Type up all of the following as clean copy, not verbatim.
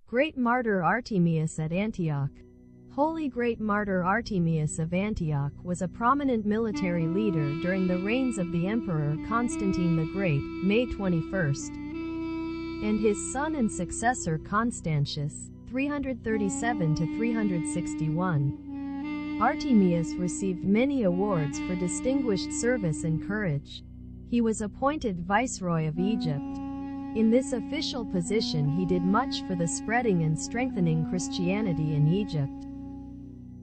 Great Martyr Artemius at Antioch. Holy Great Martyr Artemius of Antioch was a prominent military leader during the reigns of the Emperor Constantine the Great, May 21st, and his son and successor Constantius, 337 to 361. Artemius received many awards for distinguished service and courage. He was appointed Viceroy of Egypt. In this official position he did much for the spreading and strengthening Christianity in Egypt.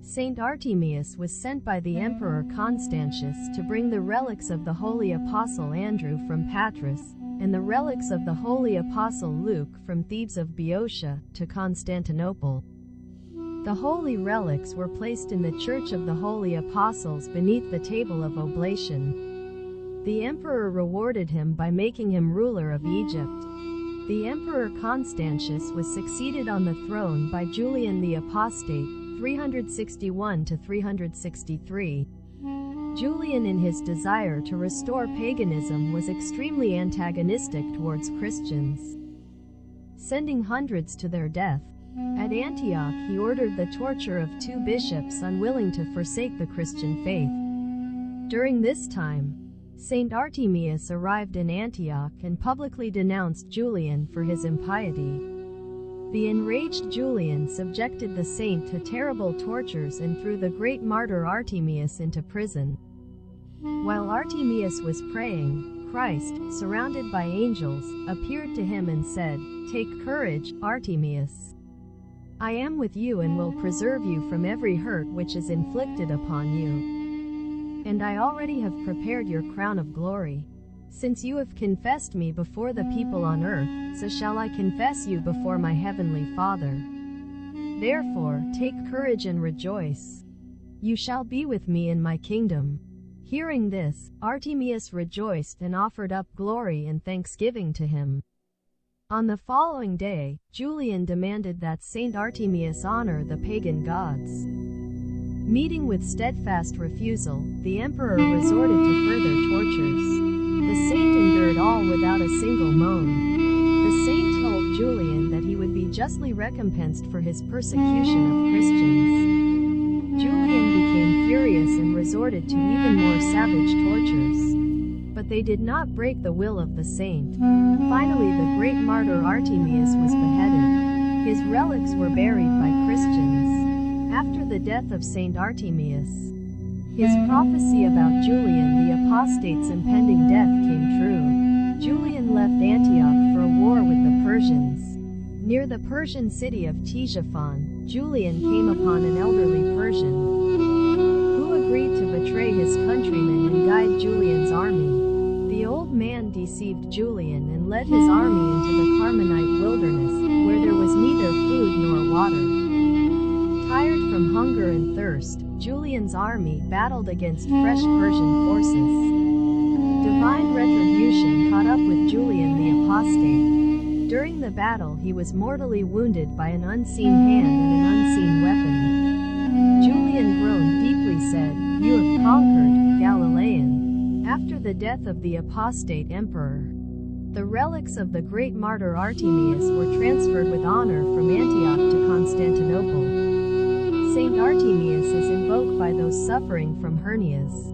St. Artemius was sent by the Emperor Constantius to bring the relics of the Holy Apostle Andrew from Patras, and the relics of the Holy Apostle Luke from Thebes of Boeotia, to Constantinople. The holy relics were placed in the Church of the Holy Apostles beneath the table of oblation. The emperor rewarded him by making him ruler of Egypt. The Emperor Constantius was succeeded on the throne by Julian the Apostate, 361 to 363. Julian, in his desire to restore paganism, was extremely antagonistic towards Christians, sending hundreds to their death. At Antioch he ordered the torture of 2 bishops unwilling to forsake the Christian faith. During this time, St. Artemius arrived in Antioch and publicly denounced Julian for his impiety. The enraged Julian subjected the saint to terrible tortures and threw the great martyr Artemius into prison. While Artemius was praying, Christ, surrounded by angels, appeared to him and said, "Take courage, Artemius. I am with you and will preserve you from every hurt which is inflicted upon you. And I already have prepared your crown of glory. Since you have confessed me before the people on earth, so shall I confess you before my heavenly Father. Therefore, take courage and rejoice. You shall be with me in my kingdom." Hearing this, Artemius rejoiced and offered up glory and thanksgiving to him. On the following day, Julian demanded that St. Artemius honor the pagan gods. Meeting with steadfast refusal, the emperor resorted to further tortures. The saint endured all without a single moan. The saint told Julian that he would be justly recompensed for his persecution of Christians. Julian became furious and resorted to even more savage tortures. But they did not break the will of the saint. Finally, the great martyr Artemius was beheaded. His relics were buried by Christians. After the death of St. Artemius, his prophecy about Julian the Apostate's impending death came true. Julian left Antioch for a war with the Persians. Near the Persian city of Ctesiphon, Julian came upon an elderly Persian who agreed to betray his countrymen and guide Julian's army. The old man deceived Julian and led his army into the Carmenite wilderness, where there was neither food nor water. Tired from hunger and thirst, Julian's army battled against fresh Persian forces. Divine retribution caught up with Julian the Apostate. During the battle he was mortally wounded by an unseen hand and an unseen weapon. Julian groaned deeply, said, "You have conquered, Galilean." After the death of the apostate emperor, the relics of the great martyr Artemius were transferred with honor from Antioch to Constantinople. St. Artemius is invoked by those suffering from hernias.